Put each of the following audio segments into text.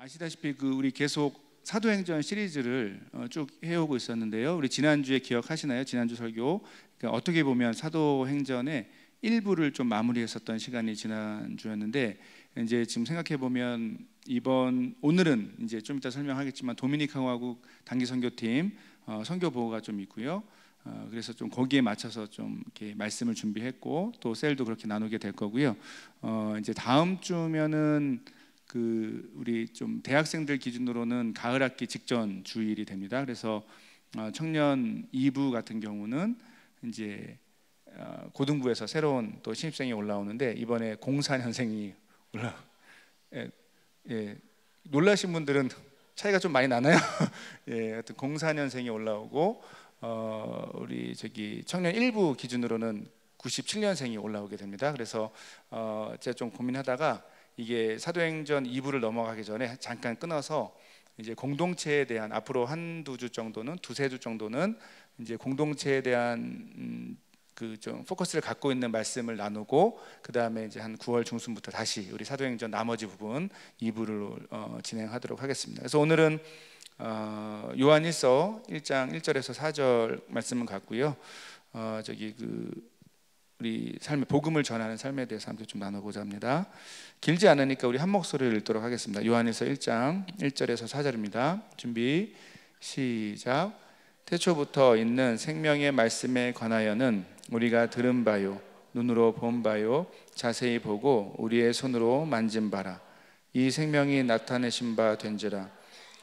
아시다시피 우리 계속 사도행전 시리즈를 쭉 해오고 있었는데요. 우리 지난주에 기억하시나요? 지난주 설교. 그러니까 어떻게 보면 사도행전의 일부를 좀 마무리했었던 시간이 지난주였는데, 이제 지금 생각해 보면 오늘은 이제 좀 이따 설명하겠지만 도미니카 공화국 단기 선교팀 선교 보고가 좀 있고요. 그래서 좀 거기에 맞춰서 좀 이렇게 말씀을 준비했고, 또 셀도 그렇게 나누게 될 거고요. 이제 다음 주면은 우리 좀 대학생들 기준으로는 가을 학기 직전 주일이 됩니다. 그래서 청년 2부 같은 경우는 이제 고등부에서 새로운 또 신입생이 올라오는데, 이번에 04년생이 놀라신 분들은 차이가 좀 많이 나나요? 예, 하여튼 04년생이 올라오고, 우리 청년 1부 기준으로는 97년생이 올라오게 됩니다. 그래서 제가 좀 고민하다가 이게 사도행전 2부를 넘어가기 전에 잠깐 끊어서 이제 공동체에 대한, 앞으로 한두 주 정도는, 두세 주 정도는 이제 공동체에 대한 좀 포커스를 갖고 있는 말씀을 나누고, 그 다음에 이제 한 9월 중순부터 다시 우리 사도행전 나머지 부분 2부를 진행하도록 하겠습니다. 그래서 오늘은 요한일서 1장 1절에서 4절 말씀을 갖고요. 우리 삶의 복음을 전하는 삶에 대해서 함께 좀 나눠보자 합니다. 길지 않으니까 우리 한 목소리를 읽도록 하겠습니다. 요한일서 1장 1절에서 4절입니다. 준비 시작. 태초부터 있는 생명의 말씀에 관하여는 우리가 들은 바요, 눈으로 본 바요, 자세히 보고 우리의 손으로 만진 바라. 이 생명이 나타내신 바 된지라.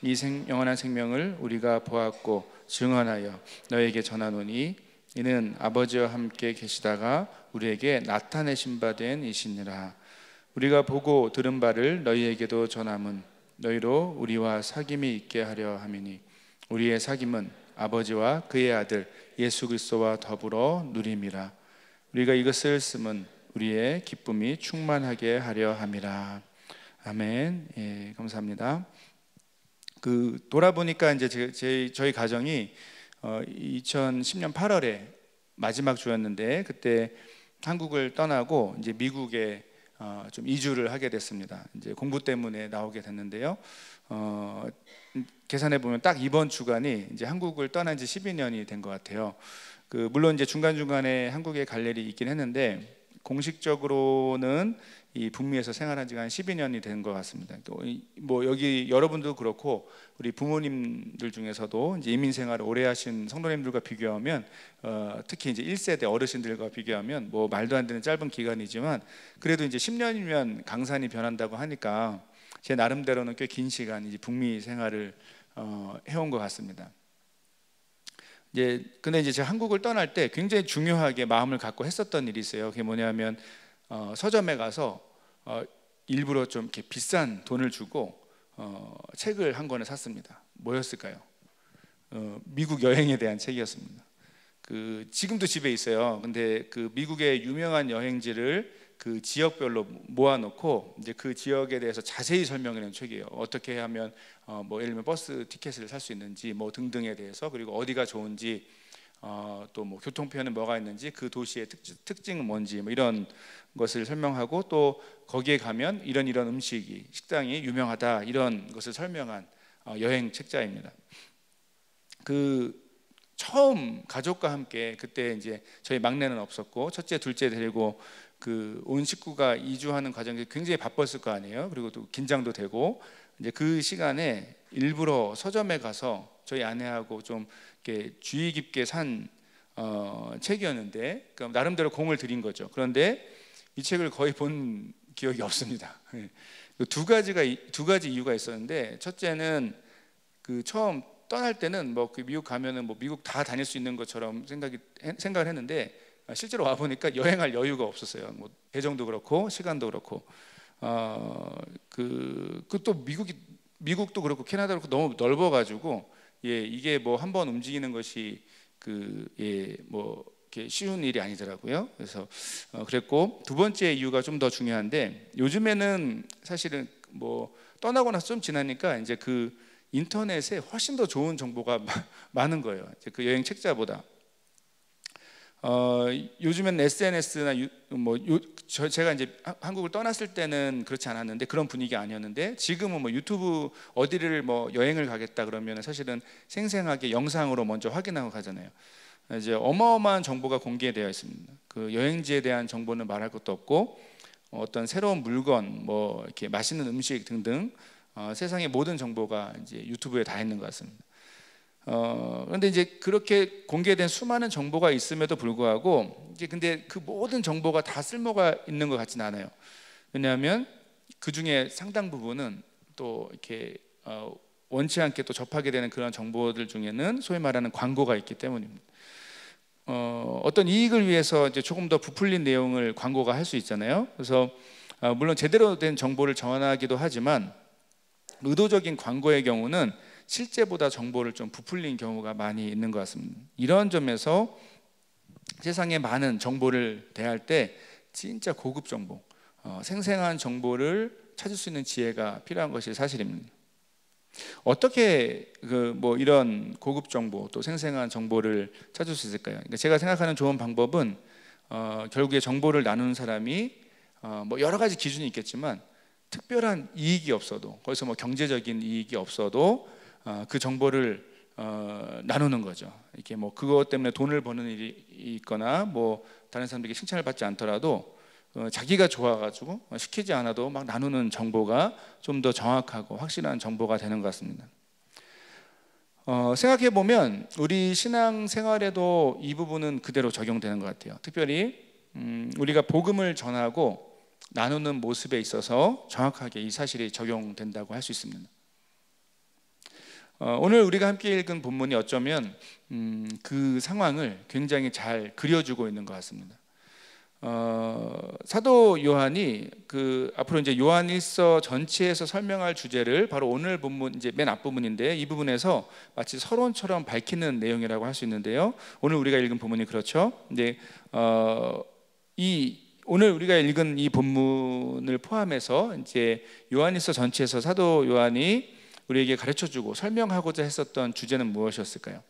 이 영원한 생명을 우리가 보았고 증언하여 너에게 전하노니 이는 아버지와 함께 계시다가 우리에게 나타내신 바 된 이시니라. 우리가 보고 들은 바를 너희에게도 전함은 너희로 우리와 사귐이 있게 하려 함이니 우리의 사귐은 아버지와 그의 아들 예수 그리스도와 더불어 누림이라. 우리가 이것을 쓰면 우리의 기쁨이 충만하게 하려 함이라. 아멘. 예, 감사합니다. 돌아보니까 이제 저희 가정이 2010년 8월에 마지막 주였는데, 그때 한국을 떠나고 이제 미국에 좀 이주를 하게 됐습니다. 이제 공부 때문에 나오게 됐는데요. 계산해 보면 딱 이번 주간이 이제 한국을 떠난 지 12년이 된 것 같아요. 물론 이제 중간중간에 한국에 갈 일이 있긴 했는데, 공식적으로는 이 북미에서 생활한 지가 한 12년이 된 것 같습니다. 뭐 여기 여러분도 그렇고 우리 부모님들 중에서도 이제 이민 생활을 오래 하신 성도님들과 비교하면, 특히 이제 1세대 어르신들과 비교하면 뭐 말도 안 되는 짧은 기간이지만, 그래도 이제 10년이면 강산이 변한다고 하니까 제 나름대로는 꽤 긴 시간 이제 북미 생활을 해온 것 같습니다. 근데 이제 제가 한국을 떠날 때 굉장히 중요하게 마음을 갖고 했었던 일이 있어요. 그게 뭐냐면, 서점에 가서 일부러 좀 이렇게 비싼 돈을 주고 책을 한 권을 샀습니다. 뭐였을까요? 미국 여행에 대한 책이었습니다. 지금도 집에 있어요. 근데 미국의 유명한 여행지를 지역별로 모아놓고 이제 그 지역에 대해서 자세히 설명하는 책이에요. 어떻게 하면 뭐 예를 들면 버스 티켓을 살 수 있는지 뭐 등등에 대해서, 그리고 어디가 좋은지, 또 뭐 교통편은 뭐가 있는지, 그 도시의 특징은 뭔지, 뭐 이런 것을 설명하고, 또 거기에 가면 이런 음식이, 식당이 유명하다, 이런 것을 설명한 여행 책자입니다. 처음 가족과 함께, 그때 이제 저희 막내는 없었고 첫째, 둘째 데리고 온 식구가 이주하는 과정이 굉장히 바빴을 거 아니에요. 그리고 또 긴장도 되고, 이제 그 시간에 일부러 서점에 가서 저희 아내하고 좀 이렇게 주의 깊게 산 책이었는데, 나름대로 공을 들인 거죠. 그런데 이 책을 거의 본 기억이 없습니다. 두 가지 이유가 있었는데, 첫째는 처음 떠날 때는 뭐 미국 가면은 뭐 미국 다 다닐 수 있는 것처럼 생각을 했는데, 실제로 와 보니까 여행할 여유가 없었어요. 뭐 배정도 그렇고 시간도 그렇고, 또 미국도 그렇고 캐나다도 그렇고 너무 넓어가지고, 이게 뭐 한번 움직이는 것이 뭐 이렇게 쉬운 일이 아니더라고요. 그래서 그랬고, 두 번째 이유가 좀 더 중요한데, 요즘에는 사실은 뭐 떠나고 나서 좀 지나니까 이제 인터넷에 훨씬 더 좋은 정보가 많은 거예요. 이제 여행 책자보다. 요즘엔 SNS나 제가 이제 한국을 떠났을 때는 그렇지 않았는데 그런 분위기 아니었는데 지금은 뭐 유튜브 어디를 뭐 여행을 가겠다 그러면 사실은 생생하게 영상으로 먼저 확인하고 가잖아요. 이제 어마어마한 정보가 공개되어 있습니다. 그 여행지에 대한 정보는 말할 것도 없고 어떤 새로운 물건, 뭐 이렇게 맛있는 음식 등등 세상의 모든 정보가 이제 유튜브에 다 있는 것 같습니다. 그런데 이제 그렇게 공개된 수많은 정보가 있음에도 불구하고 이제 근데 그 모든 정보가 다 쓸모가 있는 것 같지는 않아요. 왜냐하면 그 중에 상당 부분은 또 이렇게 원치 않게 또 접하게 되는 그런 정보들 중에는 소위 말하는 광고가 있기 때문입니다. 어떤 이익을 위해서 이제 조금 더 부풀린 내용을 광고가 할 수 있잖아요. 그래서 물론 제대로 된 정보를 전하기도 하지만 의도적인 광고의 경우는 실제보다 정보를 좀 부풀린 경우가 많이 있는 것 같습니다. 이런 점에서 세상에 많은 정보를 대할 때 진짜 고급 정보, 생생한 정보를 찾을 수 있는 지혜가 필요한 것이 사실입니다. 어떻게 이런 고급 정보 또 생생한 정보를 찾을 수 있을까요? 그러니까 제가 생각하는 좋은 방법은 결국에 정보를 나누는 사람이 뭐 여러 가지 기준이 있겠지만 특별한 이익이 없어도 거기서 뭐 경제적인 이익이 없어도 그 정보를 나누는 거죠. 이렇게 뭐 그것 때문에 돈을 버는 일이 있거나 뭐 다른 사람들에게 칭찬을 받지 않더라도 자기가 좋아가지고 시키지 않아도 막 나누는 정보가 좀 더 정확하고 확실한 정보가 되는 것 같습니다. 생각해 보면 우리 신앙 생활에도 이 부분은 그대로 적용되는 것 같아요. 특별히 우리가 복음을 전하고 나누는 모습에 있어서 정확하게 이 사실이 적용된다고 할 수 있습니다. 오늘 우리가 함께 읽은 본문이 어쩌면 그 상황을 굉장히 잘 그려주고 있는 것 같습니다. 사도 요한이 앞으로 이제 요한일서 전체에서 설명할 주제를 바로 오늘 본문 이제 맨 앞부분인데 이 부분에서 마치 서론처럼 밝히는 내용이라고 할 수 있는데요. 오늘 우리가 읽은 본문이 그렇죠. 이제 오늘 우리가 읽은 이 본문을 포함해서 이제 요한일서 전체에서 사도 요한이 우리에게 가르쳐주고 설명하고자 했었던 주제는 무엇이었을까요?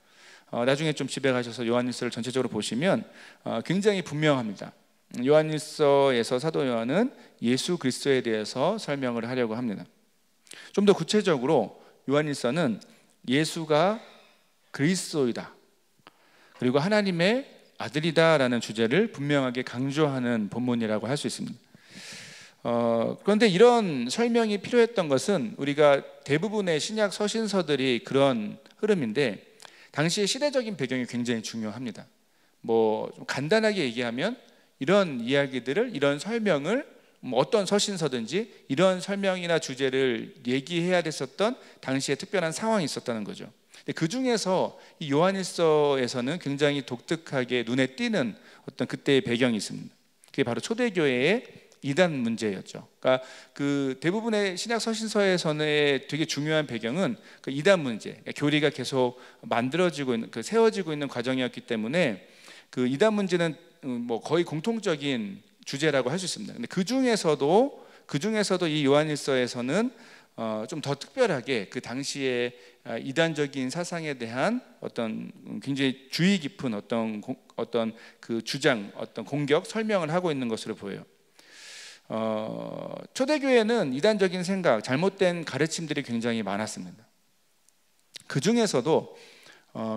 나중에 좀 집에 가셔서 요한일서를 전체적으로 보시면 굉장히 분명합니다. 요한일서에서 사도 요한은 예수 그리스도에 대해서 설명을 하려고 합니다. 좀 더 구체적으로 요한일서는 예수가 그리스도이다 그리고 하나님의 아들이다라는 주제를 분명하게 강조하는 본문이라고 할 수 있습니다. 그런데 이런 설명이 필요했던 것은 우리가 대부분의 신약 서신서들이 그런 흐름인데 당시의 시대적인 배경이 굉장히 중요합니다. 좀 간단하게 얘기하면 이런 이야기들을 이런 설명을 어떤 서신서든지 이런 설명이나 주제를 얘기해야 됐었던 당시에 특별한 상황이 있었다는 거죠. 근데 그 중에서 이 요한일서에서는 굉장히 독특하게 눈에 띄는 어떤 그때의 배경이 있습니다. 그게 바로 초대교회의 이단 문제였죠. 그러니까 그 대부분의 신약 서신서에서는 되게 중요한 배경은 그 이단 문제, 교리가 계속 만들어지고 있는, 세워지고 있는 과정이었기 때문에 그 이단 문제는 뭐 거의 공통적인 주제라고 할 수 있습니다. 근데 그 중에서도 이 요한일서에서는 좀 더 특별하게 그 당시에 이단적인 사상에 대한 어떤 굉장히 주의 깊은 어떤 그 주장, 어떤 공격, 설명을 하고 있는 것으로 보여요. 초대교회는 이단적인 생각, 잘못된 가르침들이 굉장히 많았습니다. 그 중에서도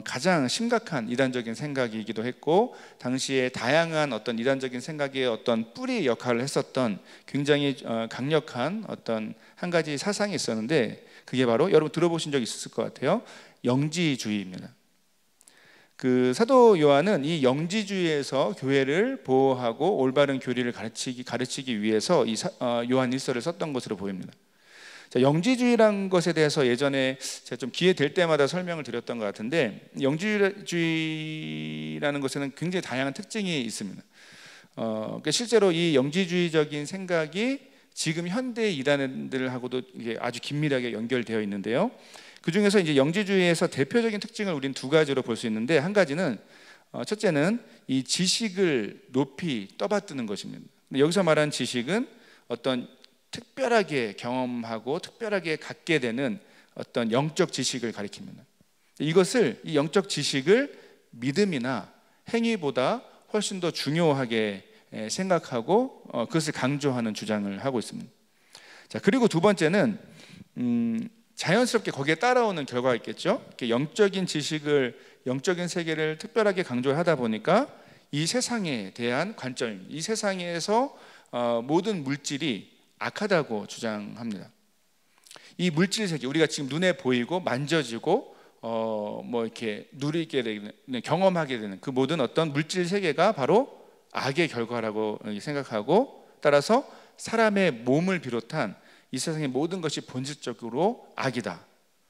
가장 심각한 이단적인 생각이기도 했고 당시에 다양한 어떤 이단적인 생각의 어떤 뿌리 역할을 했었던 굉장히 강력한 어떤 한 가지 사상이 있었는데 그게 바로 여러분 들어보신 적 있었을 것 같아요. 영지주의입니다. 그 사도 요한은 이 영지주의에서 교회를 보호하고 올바른 교리를 가르치기 위해서 이 요한일서를 썼던 것으로 보입니다. 자, 영지주의라는 것에 대해서 예전에 제가 좀 기회 될 때마다 설명을 드렸던 것 같은데 영지주의라는 것에는 굉장히 다양한 특징이 있습니다. 그러니까 실제로 이 영지주의적인 생각이 지금 현대 이단들하고도 이게 아주 긴밀하게 연결되어 있는데요. 그 중에서 이제 영지주의에서 대표적인 특징을 우리는 두 가지로 볼 수 있는데 한 가지는 첫째는 이 지식을 높이 떠받드는 것입니다. 여기서 말하는 지식은 어떤 특별하게 경험하고 특별하게 갖게 되는 어떤 영적 지식을 가리킵니다. 이 영적 지식을 믿음이나 행위보다 훨씬 더 중요하게 생각하고 그것을 강조하는 주장을 하고 있습니다. 자, 그리고 두 번째는 자연스럽게 거기에 따라오는 결과가 있겠죠. 이렇게 영적인 지식을, 영적인 세계를 특별하게 강조하다 보니까 이 세상에 대한 관점, 이 세상에서 모든 물질이 악하다고 주장합니다. 이 물질 세계, 우리가 지금 눈에 보이고 만져지고 뭐 이렇게 누리게 되는, 경험하게 되는 그 모든 어떤 물질 세계가 바로 악의 결과라고 생각하고, 따라서 사람의 몸을 비롯한 이 세상의 모든 것이 본질적으로 악이다.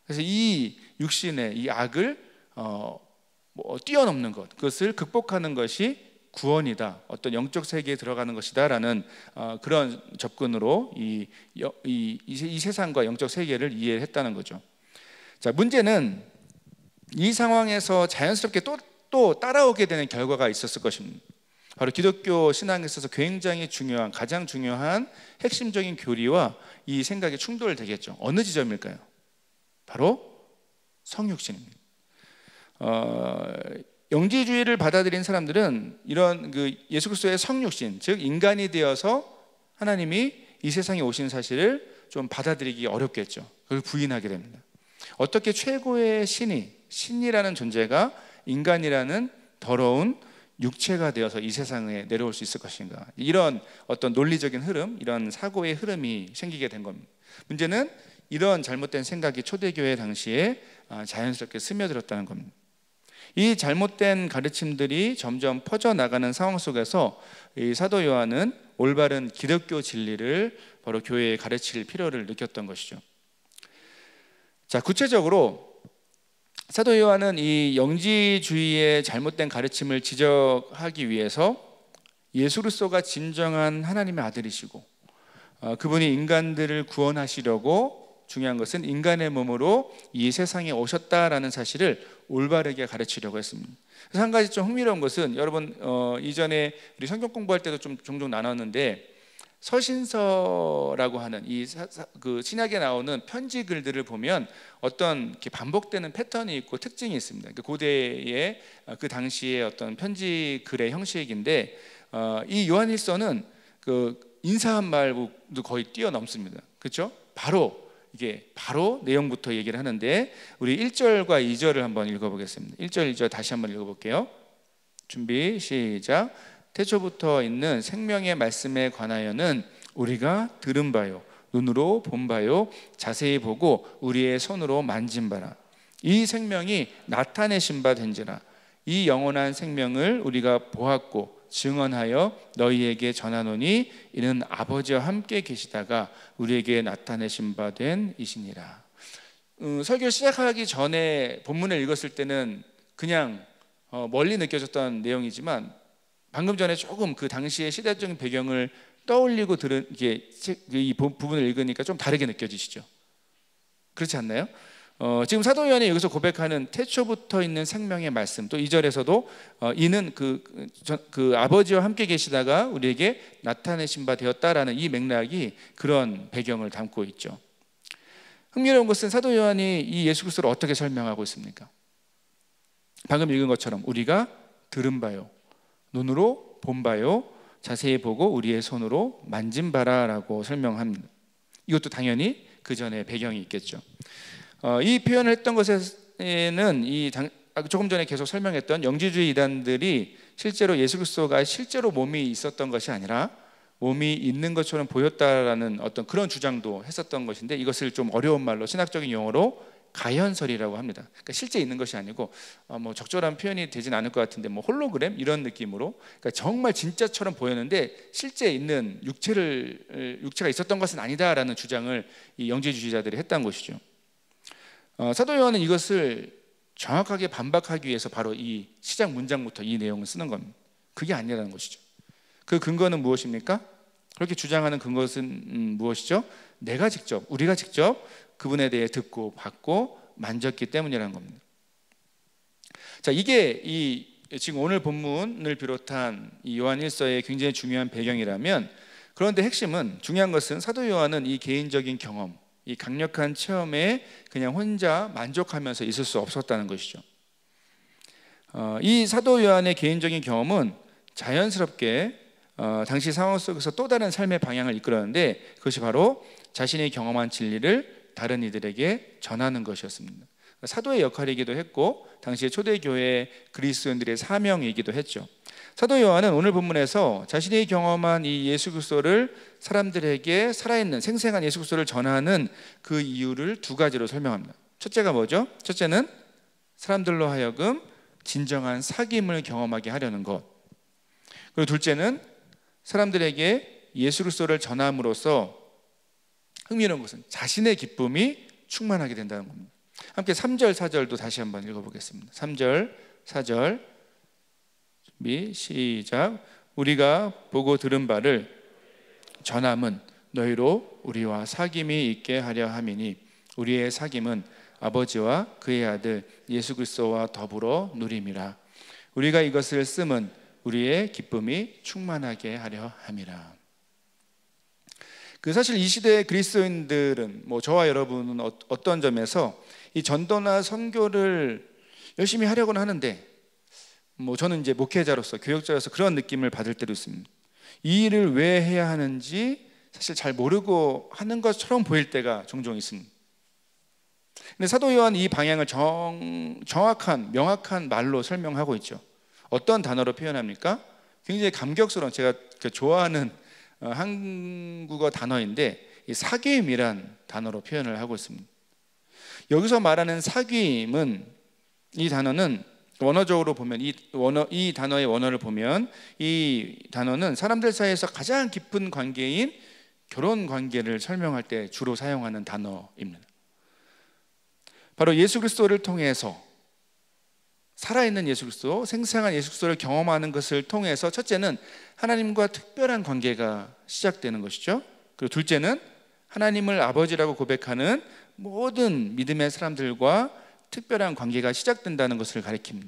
그래서 이 육신의 이 악을 뛰어넘는 것, 그것을 극복하는 것이 구원이다, 어떤 영적 세계에 들어가는 것이다라는 그런 접근으로 이 세상과 영적 세계를 이해했다는 거죠. 자, 문제는 이 상황에서 자연스럽게 또 따라오게 되는 결과가 있었을 것입니다. 바로 기독교 신앙에 있어서 굉장히 중요한, 가장 중요한 핵심적인 교리와 이 생각이 충돌되겠죠. 어느 지점일까요? 바로 성육신입니다. 영지주의를 받아들인 사람들은 이런 예수 그리스도의 성육신, 즉 인간이 되어서 하나님이 이 세상에 오신 사실을 좀 받아들이기 어렵겠죠. 그걸 부인하게 됩니다. 어떻게 최고의 신이라는 존재가 인간이라는 더러운 육체가 되어서 이 세상에 내려올 수 있을 것인가, 이런 어떤 논리적인 흐름, 이런 사고의 흐름이 생기게 된 겁니다. 문제는 이런 잘못된 생각이 초대교회 당시에 자연스럽게 스며들었다는 겁니다. 이 잘못된 가르침들이 점점 퍼져나가는 상황 속에서 이 사도 요한은 올바른 기독교 진리를 바로 교회에 가르칠 필요를 느꼈던 것이죠. 자, 구체적으로 사도 요한은 이 영지주의의 잘못된 가르침을 지적하기 위해서 예수 그리스도가 진정한 하나님의 아들이시고 그분이 인간들을 구원하시려고, 중요한 것은 인간의 몸으로 이 세상에 오셨다라는 사실을 올바르게 가르치려고 했습니다. 그래서 한 가지 좀 흥미로운 것은, 여러분 이전에 우리 성경 공부할 때도 좀 종종 나눴는데, 서신서라고 하는 그 신약에 나오는 편지 글들을 보면 어떤 이렇게 반복되는 패턴이 있고 특징이 있습니다. 고대의 그 당시의 어떤 편지 글의 형식인데, 이 요한일서는 그 인사한 말도 거의 뛰어넘습니다. 그렇죠? 바로 내용부터 얘기를 하는데, 우리 1절과 2절을 한번 읽어보겠습니다. 1절, 2절 다시 한번 읽어볼게요. 준비, 시작. 태초부터 있는 생명의 말씀에 관하여는 우리가 들은 바요, 눈으로 본 바요, 자세히 보고 우리의 손으로 만진 바라. 이 생명이 나타내신 바 된지라. 이 영원한 생명을 우리가 보았고 증언하여 너희에게 전하노니 이는 아버지와 함께 계시다가 우리에게 나타내신 바 된 이시니라. 설교 시작하기 전에 본문을 읽었을 때는 그냥 멀리 느껴졌던 내용이지만, 방금 전에 조금 그 당시의 시대적인 배경을 떠올리고 들은 이 부분을 읽으니까 좀 다르게 느껴지시죠? 그렇지 않나요? 지금 사도 요한이 여기서 고백하는 태초부터 있는 생명의 말씀, 또 2절에서도 이는 그 아버지와 함께 계시다가 우리에게 나타내신 바 되었다라는 이 맥락이 그런 배경을 담고 있죠. 흥미로운 것은 사도 요한이 이 예수 그리스도를 어떻게 설명하고 있습니까? 방금 읽은 것처럼 우리가 들은 바요, 눈으로 본 바요, 자세히 보고 우리의 손으로 만진 바라라고 설명합니다. 이것도 당연히 그 전에 배경이 있겠죠. 이 표현을 했던 것에는 조금 전에 계속 설명했던 영지주의 이단들이 실제로 예수 그리스도가 실제로 몸이 있었던 것이 아니라 몸이 있는 것처럼 보였다라는 어떤 그런 주장도 했었던 것인데, 이것을 좀 어려운 말로 신학적인 용어로 가현설이라고 합니다. 그러니까 실제 있는 것이 아니고 뭐 적절한 표현이 되진 않을 것 같은데 뭐 홀로그램 이런 느낌으로, 그러니까 정말 진짜처럼 보였는데 실제 있는 육체가 있었던 것은 아니다라는 주장을 이 영지주의자들이 했다는 것이죠. 사도 요한은 이것을 정확하게 반박하기 위해서 바로 이 시작 문장부터 이 내용을 쓰는 겁니다. 그게 아니라는 것이죠. 그 근거는 무엇입니까? 그렇게 주장하는 근거는 무엇이죠? 우리가 직접 그분에 대해 듣고 봤고 만졌기 때문이라는 겁니다. 자, 이게 지금 오늘 본문을 비롯한 이 요한일서의 굉장히 중요한 배경이라면, 그런데 핵심은, 중요한 것은 사도 요한은 이 개인적인 경험, 이 강력한 체험에 그냥 혼자 만족하면서 있을 수 없었다는 것이죠. 이 사도 요한의 개인적인 경험은 자연스럽게 당시 상황 속에서 또 다른 삶의 방향을 이끌었는데, 그것이 바로 자신이 경험한 진리를 다른 이들에게 전하는 것이었습니다. 사도의 역할이기도 했고 당시의 초대교회 그리스도인들의 사명이기도 했죠. 사도 요한은 오늘 본문에서 자신이 경험한 이 예수 그리스도를 사람들에게 살아있는 생생한 예수 그리스도를 전하는 그 이유를 두 가지로 설명합니다. 첫째가 뭐죠? 첫째는 사람들로 하여금 진정한 사귐을 경험하게 하려는 것. 그리고 둘째는 사람들에게 예수 그리스도를 전함으로써 흥미로운 것은 자신의 기쁨이 충만하게 된다는 겁니다. 함께 3절 4절도 다시 한번 읽어보겠습니다. 3절 4절 준비 시작. 우리가 보고 들은 바를 전함은 너희로 우리와 사귐이 있게 하려 함이니 우리의 사귐은 아버지와 그의 아들 예수 그리스도와 더불어 누림이라. 우리가 이것을 쓰면 우리의 기쁨이 충만하게 하려 함이라. 사실 이 시대의 그리스도인들은 저와 여러분은 어떤 점에서 이 전도나 선교를 열심히 하려고는 하는데 저는 이제 목회자로서 교역자로서 그런 느낌을 받을 때도 있습니다. 이 일을 왜 해야 하는지 사실 잘 모르고 하는 것처럼 보일 때가 종종 있습니다. 근데 사도 요한 이 방향을 정확한 명확한 말로 설명하고 있죠. 어떤 단어로 표현합니까? 굉장히 감격스러운, 제가 좋아하는 한국어 단어인데 이 사귐이란 단어로 표현을 하고 있습니다. 여기서 말하는 사귐은, 이 단어는 원어적으로 보면 이 단어의 원어를 보면 이 단어는 사람들 사이에서 가장 깊은 관계인 결혼 관계를 설명할 때 주로 사용하는 단어입니다. 바로 예수 그리스도를 통해서, 살아있는 예수 그리스도, 생생한 예수 그리스도를 경험하는 것을 통해서 첫째는 하나님과 특별한 관계가 시작되는 것이죠. 그리고 둘째는 하나님을 아버지라고 고백하는 모든 믿음의 사람들과 특별한 관계가 시작된다는 것을 가리킵니다.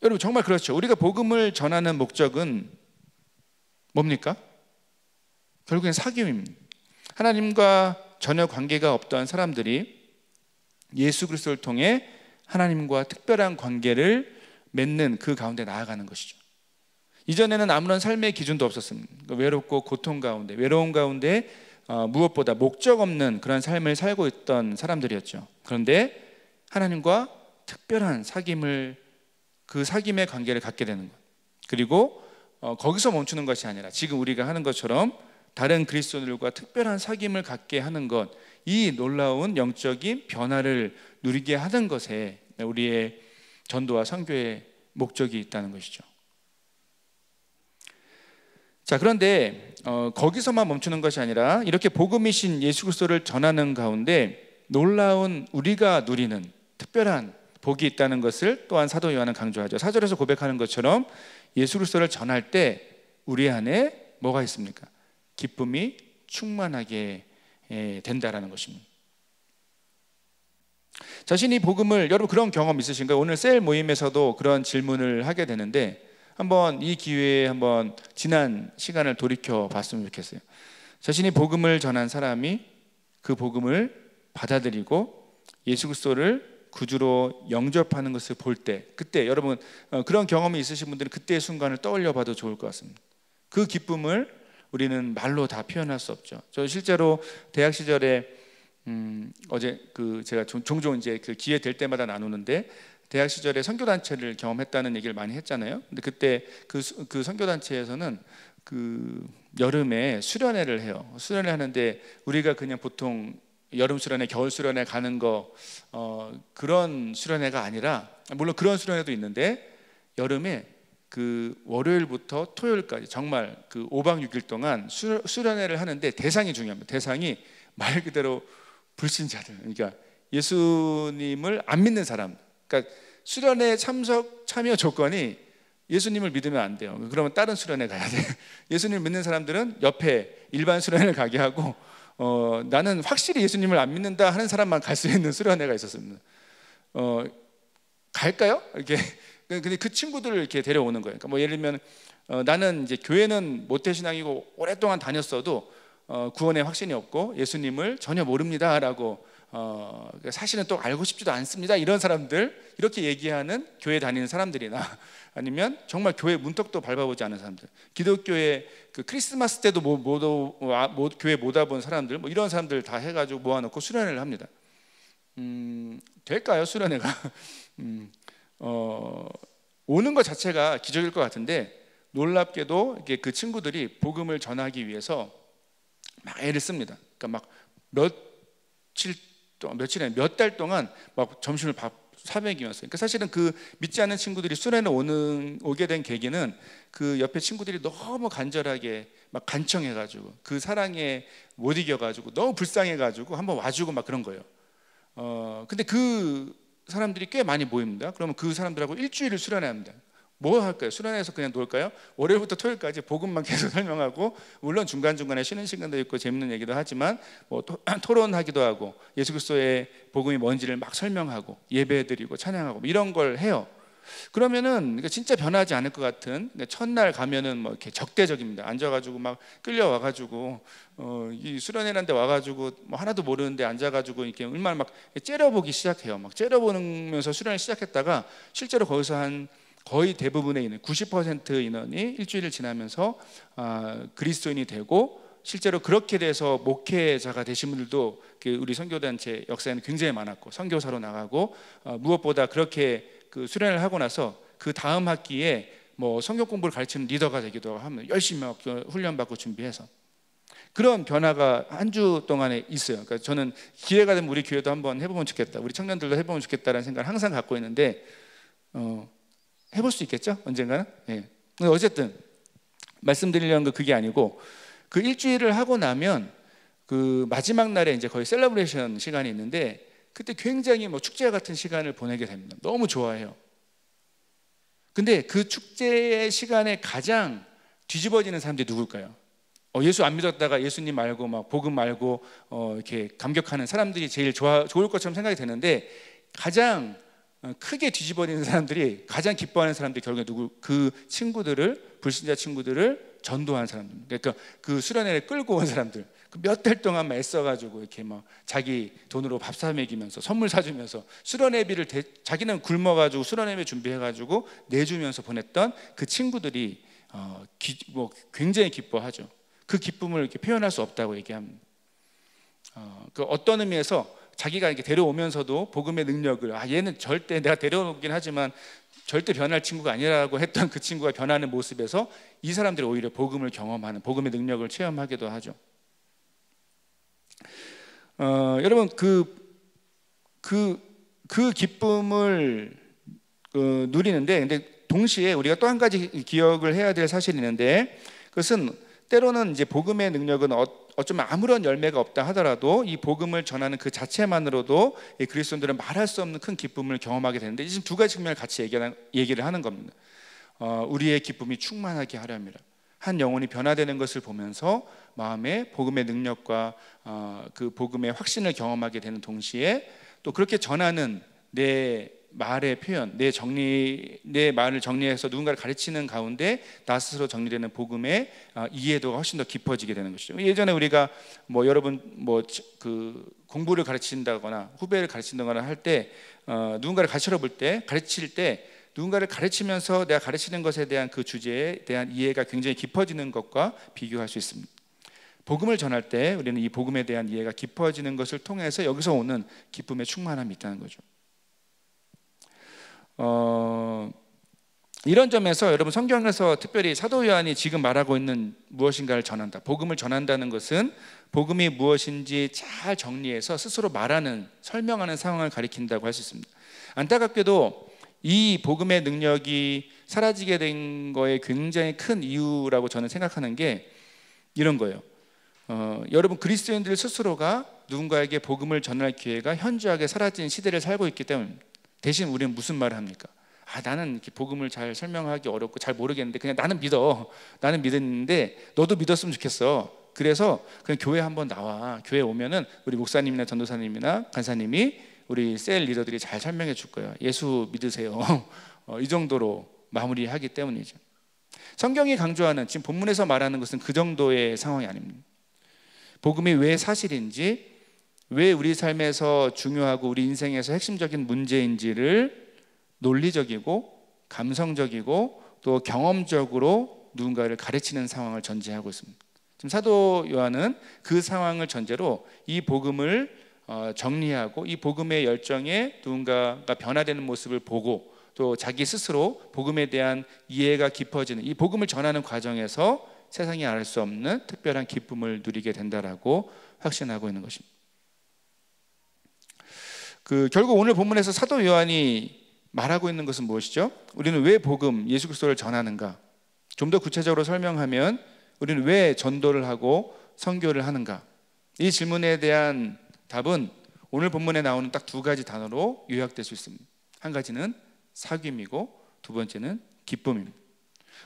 여러분 정말 그렇죠. 우리가 복음을 전하는 목적은 뭡니까? 결국엔 사귐입니다. 하나님과 전혀 관계가 없던 사람들이 예수 그리스도를 통해 하나님과 특별한 관계를 맺는 그 가운데 나아가는 것이죠. 이전에는 아무런 삶의 기준도 없었습니다. 외롭고 고통 가운데, 외로움 가운데 무엇보다 목적 없는 그런 삶을 살고 있던 사람들이었죠. 그런데 하나님과 특별한 사귐을, 그 사귐의 관계를 갖게 되는 것, 그리고 거기서 멈추는 것이 아니라 지금 우리가 하는 것처럼 다른 그리스도인들과 특별한 사귐을 갖게 하는 것, 이 놀라운 영적인 변화를 누리게 하는 것에 우리의 전도와 선교의 목적이 있다는 것이죠. 자, 그런데 거기서만 멈추는 것이 아니라 이렇게 복음이신 예수 그리스도를 전하는 가운데 놀라운 우리가 누리는 특별한 복이 있다는 것을 또한 사도 요한은 강조하죠. 4절에서 고백하는 것처럼 예수 그리스도를 전할 때 우리 안에 뭐가 있습니까? 기쁨이 충만하게 된다라는 것입니다. 자신이 복음을, 여러분 그런 경험 있으신가요? 오늘 셀 모임에서도 그런 질문을 하게 되는데 한번 이 기회에 한번 지난 시간을 돌이켜 봤으면 좋겠어요. 자신이 복음을 전한 사람이 그 복음을 받아들이고 예수 그리스도를 구주로 영접하는 것을 볼 때, 그때 여러분 그런 경험이 있으신 분들은 그때의 순간을 떠올려 봐도 좋을 것 같습니다. 그 기쁨을 우리는 말로 다 표현할 수 없죠. 저 실제로 대학 시절에 어제 제가 종종 이제 그 기회 될 때마다 나누는데 대학 시절에 선교단체를 경험했다는 얘기를 많이 했잖아요. 근데 그때 그 선교단체에서는 그 여름에 수련회를 해요. 수련회 하는데 우리가 그냥 보통 여름 수련회, 겨울 수련회 가는 거 그런 수련회가 아니라, 물론 그런 수련회도 있는데 여름에 그 월요일부터 토요일까지 정말 그 5박 6일 동안 수련회를 하는데 대상이 중요합니다. 대상이 말 그대로 불신자들, 그러니까 예수님을 안 믿는 사람. 그러니까 수련회 참여 조건이 예수님을 믿으면 안 돼요. 그러면 다른 수련회 가야 돼요. 예수님을 믿는 사람들은 옆에 일반 수련회를 가게 하고 나는 확실히 예수님을 안 믿는다 하는 사람만 갈 수 있는 수련회가 있었습니다. 갈까요? 이렇게. 근데 그 친구들을 이렇게 데려오는 거예요. 그러니까 뭐 예를 들면 나는 이제 교회는 모태신앙이고 오랫동안 다녔어도 구원의 확신이 없고 예수님을 전혀 모릅니다라고 사실은 또 알고 싶지도 않습니다, 이런 사람들, 이렇게 얘기하는 교회 다니는 사람들이나 아니면 정말 교회 문턱도 밟아보지 않은 사람들, 기독교의 그 크리스마스 때도 교회 못 와본 사람들, 뭐 이런 사람들 다 해가지고 모아놓고 수련회를 합니다. 될까요, 수련회가? 오는 것 자체가 기적일 것 같은데, 놀랍게도 이렇게 그 친구들이 복음을 전하기 위해서 막 애를 씁니다. 그러니까 막 몇 달 동안 막 점심을 밥 400이면서. 그러니까 사실은 그 믿지 않는 친구들이 수련회 오게 된 계기는 그 옆에 친구들이 너무 간절하게 막 간청해가지고 그 사랑에 못 이겨가지고 너무 불쌍해가지고 한번 와주고 막 그런 거예요. 근데 그 사람들이 꽤 많이 모입니다. 그러면 그 사람들하고 일주일을 수련회 합니다. 뭐 할까요? 수련회에서 그냥 놀까요? 월요일부터 토요일까지 복음만 계속 설명하고, 물론 중간중간에 쉬는 시간도 있고 재밌는 얘기도 하지만 뭐 토론하기도 하고 예수 그리스도의 복음이 뭔지를 막 설명하고 예배드리고 찬양하고 뭐 이런 걸 해요. 그러면은 진짜 변하지 않을 것 같은, 첫날 가면은 뭐 이렇게 적대적입니다. 앉아가지고 막 끌려와가지고 이 수련회라는 데 와가지고 뭐 하나도 모르는데 앉아가지고 이렇게 얼마나 막 째려보기 시작해요. 막 째려보면서 수련을 시작했다가 실제로 거기서 한 거의 대부분의 인원, 90% 인원이 일주일을 지나면서 그리스도인이 되고, 실제로 그렇게 돼서 목회자가 되신 분들도 우리 선교단체 역사에는 굉장히 많았고, 선교사로 나가고, 무엇보다 그렇게 그 수련을 하고 나서 그 다음 학기에 뭐 성경 공부를 가르치는 리더가 되기도 하면 열심히 막 훈련받고 준비해서 그런 변화가 한 주 동안에 있어요. 그러니까 저는 기회가 되면 우리 교회도 한번 해보면 좋겠다, 우리 청년들도 해보면 좋겠다라는 생각을 항상 갖고 있는데, 해볼 수 있겠죠? 언젠가는? 예. 어쨌든 말씀드리려는 건 그게 아니고, 그 일주일을 하고 나면 그 마지막 날에 이제 거의 셀러브레이션 시간이 있는데, 그때 굉장히 뭐 축제 같은 시간을 보내게 됩니다. 너무 좋아해요. 근데 그 축제의 시간에 가장 뒤집어지는 사람들이 누굴까요? 예수 안 믿었다가 예수님 말고 막 복음 말고 이렇게 감격하는 사람들이 제일 좋을 것처럼 생각이 되는데, 가장 크게 뒤집어지는 사람들이, 가장 기뻐하는 사람들이 결국에 그 친구들을, 불신자 친구들을 전도한 사람들. 그러니까 그 수련회를 끌고 온 사람들, 몇 달 동안 애써가지고 이렇게 막 자기 돈으로 밥 사 먹이면서 선물 사주면서 수련회비를 자기는 굶어가지고 수련회비 준비해가지고 내주면서 보냈던 그 친구들이 뭐 굉장히 기뻐하죠. 그 기쁨을 이렇게 표현할 수 없다고 얘기합니다. 그 어떤 의미에서 자기가 이렇게 데려오면서도 복음의 능력을, 얘는 절대, 내가 데려오긴 하지만 절대 변할 친구가 아니라고 했던 그 친구가 변하는 모습에서 이 사람들이 오히려 복음을 경험하는, 복음의 능력을 체험하기도 하죠. 여러분 그 기쁨을 누리는데, 근데 동시에 우리가 또 한 가지 기억을 해야 될 사실이 있는데, 그것은 때로는 이제 복음의 능력은 어쩌면 아무런 열매가 없다 하더라도 이 복음을 전하는 그 자체만으로도 이 그리스도인들은 말할 수 없는 큰 기쁨을 경험하게 되는데, 지금 두 가지 측면을 같이 얘기를 하는 겁니다. 우리의 기쁨이 충만하게 하려 합니다. 한 영혼이 변화되는 것을 보면서 마음에 복음의 능력과 그 복음의 확신을 경험하게 되는 동시에, 또 그렇게 전하는 내 말의 표현, 내 말을 정리해서 누군가를 가르치는 가운데 나 스스로 정리되는 복음의 이해도가 훨씬 더 깊어지게 되는 것이죠. 예전에 우리가 뭐 여러분 그 공부를 가르친다거나 후배를 가르친다거나 할 때 누군가를 가르칠 때 누군가를 가르치면서 내가 가르치는 것에 대한 그 주제에 대한 이해가 굉장히 깊어지는 것과 비교할 수 있습니다. 복음을 전할 때 우리는 이 복음에 대한 이해가 깊어지는 것을 통해서 여기서 오는 기쁨의 충만함이 있다는 거죠. 이런 점에서 여러분, 성경에서 특별히 사도 요한이 지금 말하고 있는 무엇인가를 전한다, 복음을 전한다는 것은 복음이 무엇인지 잘 정리해서 스스로 말하는, 설명하는 상황을 가리킨다고 할 수 있습니다. 안타깝게도 이 복음의 능력이 사라지게 된 거에 굉장히 큰 이유라고 저는 생각하는 게 이런 거예요. 여러분, 그리스도인들 스스로가 누군가에게 복음을 전할 기회가 현저하게 사라진 시대를 살고 있기 때문입니다. 대신 우리는 무슨 말을 합니까? 나는 이렇게 복음을 잘 설명하기 어렵고 잘 모르겠는데 그냥 나는 믿었는데 너도 믿었으면 좋겠어. 그래서 그냥 교회 한번 나와. 교회 오면은 우리 목사님이나 전도사님이나 간사님이, 우리 셀 리더들이 잘 설명해 줄 거예요. 예수 믿으세요. 이 정도로 마무리하기 때문이죠. 성경이 강조하는, 지금 본문에서 말하는 것은 그 정도의 상황이 아닙니다. 복음이 왜 사실인지, 왜 우리 삶에서 중요하고 우리 인생에서 핵심적인 문제인지를 논리적이고 감성적이고 또 경험적으로 누군가를 가르치는 상황을 전제하고 있습니다. 지금 사도 요한은 그 상황을 전제로 이 복음을 정리하고 이 복음의 열정에 누군가가 변화되는 모습을 보고 또 자기 스스로 복음에 대한 이해가 깊어지는 이 복음을 전하는 과정에서 세상이 알 수 없는 특별한 기쁨을 누리게 된다라고 확신하고 있는 것입니다. 결국 오늘 본문에서 사도 요한이 말하고 있는 것은 무엇이죠? 우리는 왜 복음, 예수 그리스도를 전하는가? 좀 더 구체적으로 설명하면 우리는 왜 전도를 하고 선교를 하는가? 이 질문에 대한 답은 오늘 본문에 나오는 딱 두 가지 단어로 요약될 수 있습니다. 한 가지는 사귐이고 두 번째는 기쁨입니다.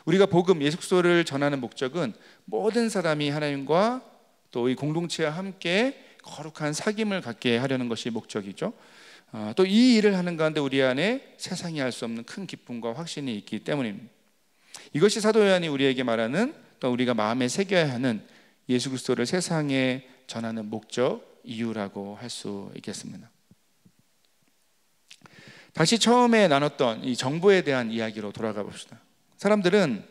우리가 복음, 예수 그리스도를 전하는 목적은 모든 사람이 하나님과 또 이 공동체와 함께 거룩한 사귐을 갖게 하려는 것이 목적이죠. 또 이 일을 하는 가운데 우리 안에 세상이 알 수 없는 큰 기쁨과 확신이 있기 때문입니다. 이것이 사도 요한이 우리에게 말하는 또 우리가 마음에 새겨야 하는 예수 그리스도를 세상에 전하는 목적, 이유라고 할 수 있겠습니다. 다시 처음에 나눴던 이 정보에 대한 이야기로 돌아가 봅시다. 사람들은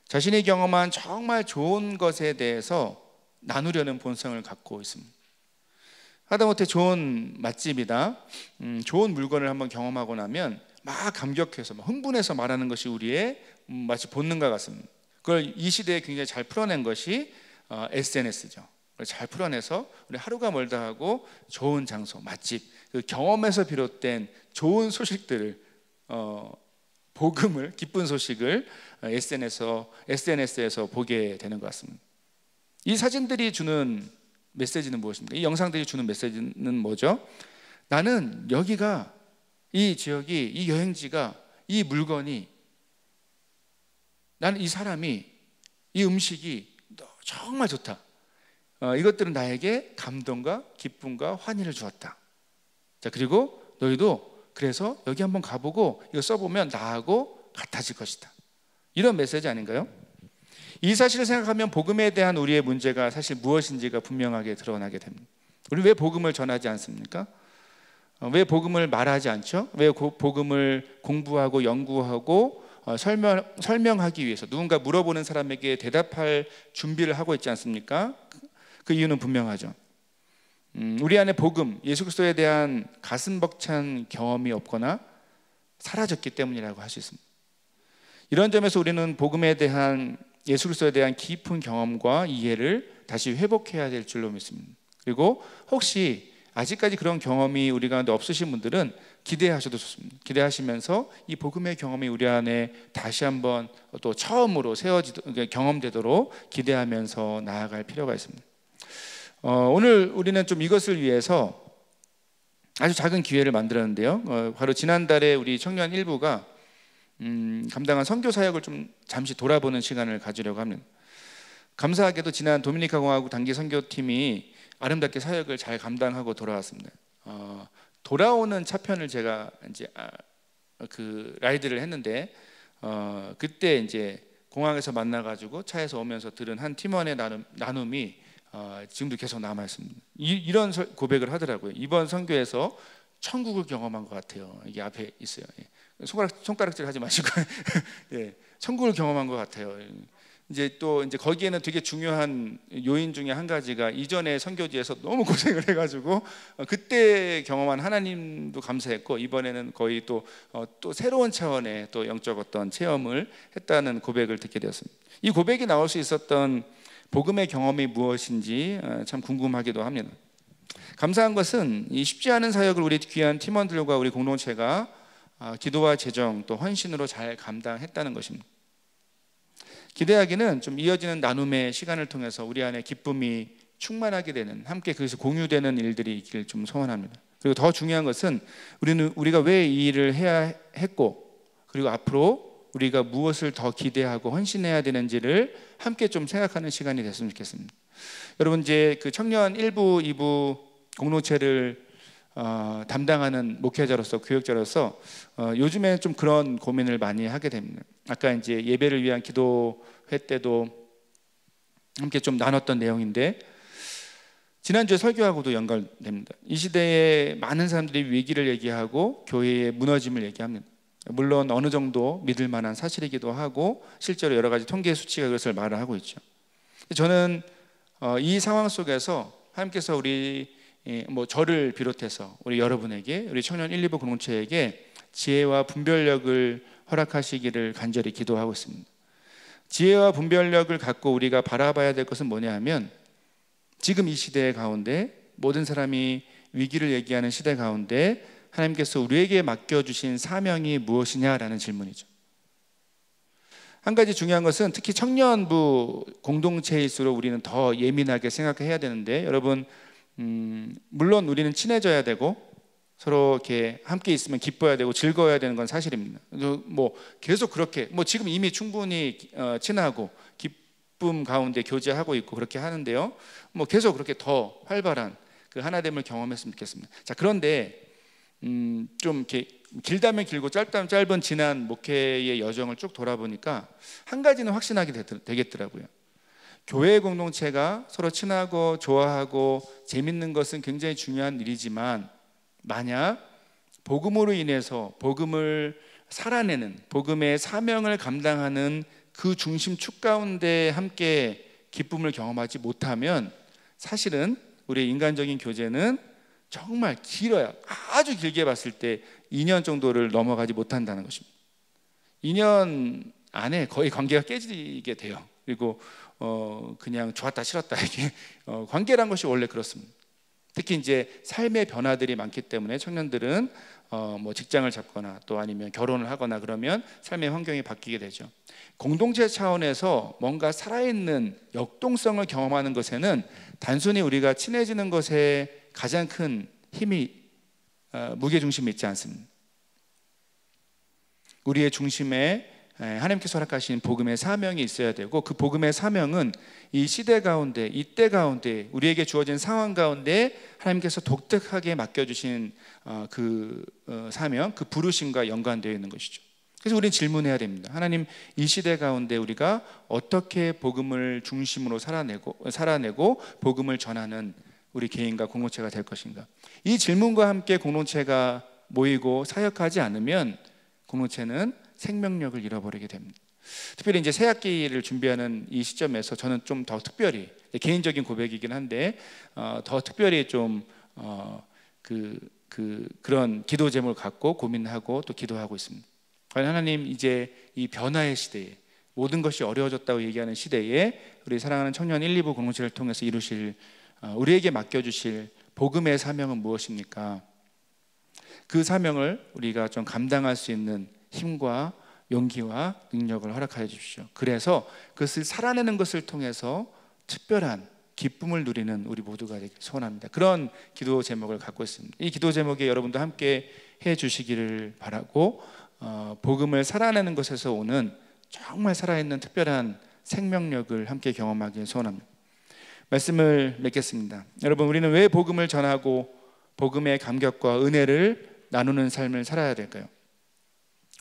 자신이 경험한 정말 좋은 것에 대해서 나누려는 본성을 갖고 있습니다. 하다못해 좋은 맛집이다, 좋은 물건을 한번 경험하고 나면 막 감격해서 막 흥분해서 말하는 것이 우리의 마치 본능과 같습니다. 그걸 이 시대에 굉장히 잘 풀어낸 것이 SNS죠. 잘 풀어내서 우리 하루가 멀다 하고 좋은 장소, 맛집, 그 경험에서 비롯된 좋은 소식들을 복음을, 기쁜 소식을 SNS에서 보게 되는 것 같습니다. 이 사진들이 주는 메시지는 무엇입니까? 이 영상들이 주는 메시지는 뭐죠? 나는 여기가, 이 지역이, 이 여행지가, 이 물건이, 나는 이 사람이, 이 음식이 정말 좋다. 이것들은 나에게 감동과 기쁨과 환희를 주었다. 자, 그리고 너희도 그래서 여기 한번 가보고 이거 써보면 나하고 같아질 것이다. 이런 메시지 아닌가요? 이 사실을 생각하면 복음에 대한 우리의 문제가 사실 무엇인지가 분명하게 드러나게 됩니다. 우리 왜 복음을 전하지 않습니까? 왜 복음을 말하지 않죠? 왜 복음을 공부하고 연구하고 설명하기 위해서 누군가 물어보는 사람에게 대답할 준비를 하고 있지 않습니까? 그 이유는 분명하죠. 우리 안에 복음, 예수 그리스도에 대한 가슴 벅찬 경험이 없거나 사라졌기 때문이라고 할 수 있습니다. 이런 점에서 우리는 복음에 대한, 예수 그리스도에 대한 깊은 경험과 이해를 다시 회복해야 될 줄로 믿습니다. 그리고 혹시 아직까지 그런 경험이 우리 가운데 없으신 분들은 기대하셔도 좋습니다. 기대하시면서 이 복음의 경험이 우리 안에 다시 한번 또 처음으로 경험되도록 기대하면서 나아갈 필요가 있습니다. 오늘 우리는 좀 이것을 위해서 아주 작은 기회를 만들었는데요. 바로 지난달에 우리 청년 일부가 감당한 선교 사역을 좀 잠시 돌아보는 시간을 가지려고 합니다. 감사하게도 지난 도미니카 공화국 단기 선교팀이 아름답게 사역을 잘 감당하고 돌아왔습니다. 돌아오는 차편을 제가 이제 그 라이드를 했는데 그때 이제 공항에서 만나가지고 차에서 오면서 들은 한 팀원의 나눔이 지금도 계속 남아 있습니다. 이런 고백을 하더라고요. 이번 선교에서 천국을 경험한 것 같아요. 이게 앞에 있어요. 손가락질 하지 마시고 예, 천국을 경험한 것 같아요. 이제 거기에는 되게 중요한 요인 중에 한 가지가 이전에 선교지에서 너무 고생을 해가지고 그때 경험한 하나님도 감사했고 이번에는 거의 또 새로운 차원의 또 영적 어떤 체험을 했다는 고백을 듣게 되었습니다. 이 고백이 나올 수 있었던 복음의 경험이 무엇인지 참 궁금하기도 합니다. 감사한 것은 이 쉽지 않은 사역을 우리 귀한 팀원들과 우리 공동체가 기도와 재정 또 헌신으로 잘 감당했다는 것입니다. 기대하기는 좀 이어지는 나눔의 시간을 통해서 우리 안에 기쁨이 충만하게 되는, 함께 그것이 공유되는 일들이 있기를 좀 소원합니다. 그리고 더 중요한 것은 우리가 왜 이 일을 해야 했고 그리고 앞으로 우리가 무엇을 더 기대하고 헌신해야 되는지를 함께 좀 생각하는 시간이 됐으면 좋겠습니다. 여러분 이제 그 청년 1부, 2부 공동체를 담당하는 목회자로서, 교역자로서 요즘에 좀 그런 고민을 많이 하게 됩니다. 아까 이제 예배를 위한 기도회 때도 함께 좀 나눴던 내용인데 지난주에 설교하고도 연관됩니다. 이 시대에 많은 사람들이 위기를 얘기하고 교회의 무너짐을 얘기합니다. 물론 어느 정도 믿을 만한 사실이기도 하고 실제로 여러 가지 통계 수치가 그것을 말을 하고 있죠. 저는 이 상황 속에서 하나님께서 우리 저를 비롯해서 우리 여러분에게, 우리 청년 1, 2부 공동체에게 지혜와 분별력을 허락하시기를 간절히 기도하고 있습니다. 지혜와 분별력을 갖고 우리가 바라봐야 될 것은 뭐냐 하면, 지금 이 시대 가운데 모든 사람이 위기를 얘기하는 시대 가운데 하나님께서 우리에게 맡겨주신 사명이 무엇이냐라는 질문이죠. 한 가지 중요한 것은 특히 청년부 공동체일수록 우리는 더 예민하게 생각해야 되는데, 여러분 물론 우리는 친해져야 되고 서로 이렇게 함께 있으면 기뻐야 되고 즐거워야 되는 건 사실입니다. 계속 그렇게 지금 이미 충분히 친하고 기쁨 가운데 교제하고 있고 그렇게 하는데요. 계속 그렇게 더 활발한 그 하나됨을 경험했으면 좋겠습니다. 자, 그런데 좀 이렇게 길다면 길고 짧다면 짧은 지난 목회의 여정을 쭉 돌아보니까 한 가지는 확신하게 되겠더라고요. 교회 공동체가 서로 친하고 좋아하고 재밌는 것은 굉장히 중요한 일이지만, 만약 복음으로 인해서 복음을 살아내는, 복음의 사명을 감당하는 그 중심축 가운데 함께 기쁨을 경험하지 못하면 사실은 우리의 인간적인 교제는 정말 길어야, 아주 길게 봤을 때 2년 정도를 넘어가지 못한다는 것입니다. 2년 안에 거의 관계가 깨지게 돼요. 그리고 그냥 좋았다 싫었다 이게 관계란 것이 원래 그렇습니다. 특히 이제 삶의 변화들이 많기 때문에 청년들은 직장을 잡거나 또 아니면 결혼을 하거나 그러면 삶의 환경이 바뀌게 되죠. 공동체 차원에서 뭔가 살아있는 역동성을 경험하는 것에는 단순히 우리가 친해지는 것에 가장 큰 힘이 무게중심이 있지 않습니다. 우리의 중심에 하나님께서 허락하신 복음의 사명이 있어야 되고, 그 복음의 사명은 이 시대 가운데, 이때 가운데, 우리에게 주어진 상황 가운데 하나님께서 독특하게 맡겨주신 그 사명, 그 부르심과 연관되어 있는 것이죠. 그래서 우리는 질문해야 됩니다. 하나님, 이 시대 가운데 우리가 어떻게 복음을 중심으로 살아내고 복음을 전하는 우리 개인과 공동체가 될 것인가? 이 질문과 함께 공동체가 모이고 사역하지 않으면 공동체는 생명력을 잃어버리게 됩니다. 특별히 이제 새 학기를 준비하는 이 시점에서 저는 좀 더 특별히, 개인적인 고백이긴 한데 더 특별히 좀 그런 기도 제목을 갖고 고민하고 또 기도하고 있습니다. 과연 하나님, 이제 이 변화의 시대에, 모든 것이 어려워졌다고 얘기하는 시대에 우리 사랑하는 청년 1, 2부 공동체를 통해서 이루실, 우리에게 맡겨주실 복음의 사명은 무엇입니까? 그 사명을 우리가 좀 감당할 수 있는 힘과 용기와 능력을 허락하여 주십시오. 그래서 그것을 살아내는 것을 통해서 특별한 기쁨을 누리는 우리 모두가 되길 소원합니다. 그런 기도 제목을 갖고 있습니다. 이 기도 제목에 여러분도 함께 해 주시기를 바라고, 복음을 살아내는 것에서 오는 정말 살아있는 특별한 생명력을 함께 경험하길 소원합니다. 말씀을 맺겠습니다. 여러분, 우리는 왜 복음을 전하고 복음의 감격과 은혜를 나누는 삶을 살아야 될까요?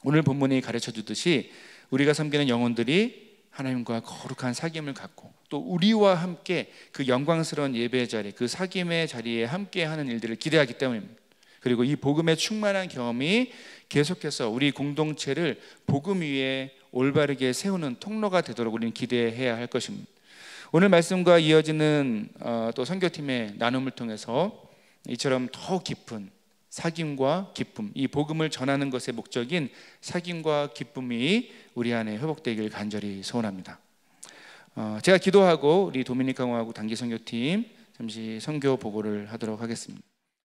오늘 본문이 가르쳐 주듯이 우리가 섬기는 영혼들이 하나님과 거룩한 사귐을 갖고 또 우리와 함께 그 영광스러운 예배의 자리, 그 사귐의 자리에 함께하는 일들을 기대하기 때문입니다. 그리고 이 복음의 충만한 경험이 계속해서 우리 공동체를 복음 위에 올바르게 세우는 통로가 되도록 우리는 기대해야 할 것입니다. 오늘 말씀과 이어지는 또 선교팀의 나눔을 통해서 이처럼 더 깊은 사귐과 기쁨, 이 복음을 전하는 것의 목적인 사귐과 기쁨이 우리 안에 회복되길 간절히 소원합니다. 제가 기도하고 우리 도미니카 공화국 단기 선교팀 잠시 선교 보고를 하도록 하겠습니다.